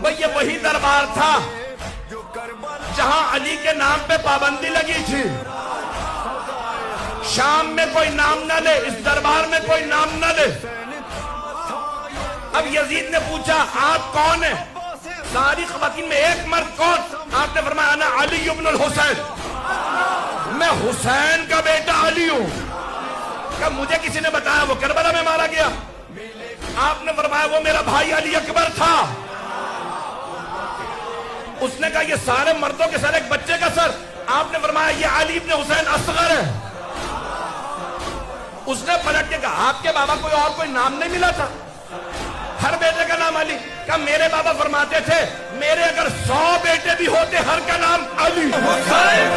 بھئی یہ وہی دربار تھا جہاں علی کے نام پہ پابندی لگی تھی. شام میں کوئی نام نہ لے, اس دربار میں کوئی نام نہ لے. اب یزید نے پوچھا آپ کون ہیں؟ ساری خواتین میں ایک مرد کون؟ آپ نے فرمایا انا علی ابن الحسین, میں حسین کا بیٹا علی ہوں. کہ مجھے کسی نے بتایا وہ کربلا میں مارا گیا. آپ نے فرمایا وہ میرا بھائی علی اکبر تھا. اس نے کہا یہ سارے مردوں کے سر ایک بچے کا سر. آپ نے فرمایا یہ علی ابن حسین اصغر ہے. اس نے پلٹ کے کہا آپ کے بابا کوئی اور کوئی نام نہیں ملا تھا؟ ہر بیٹے کا نام علی. کہا میرے بابا فرماتے تھے میرے اگر 100 بیٹے بھی ہوتے ہر کا نام علی. حسین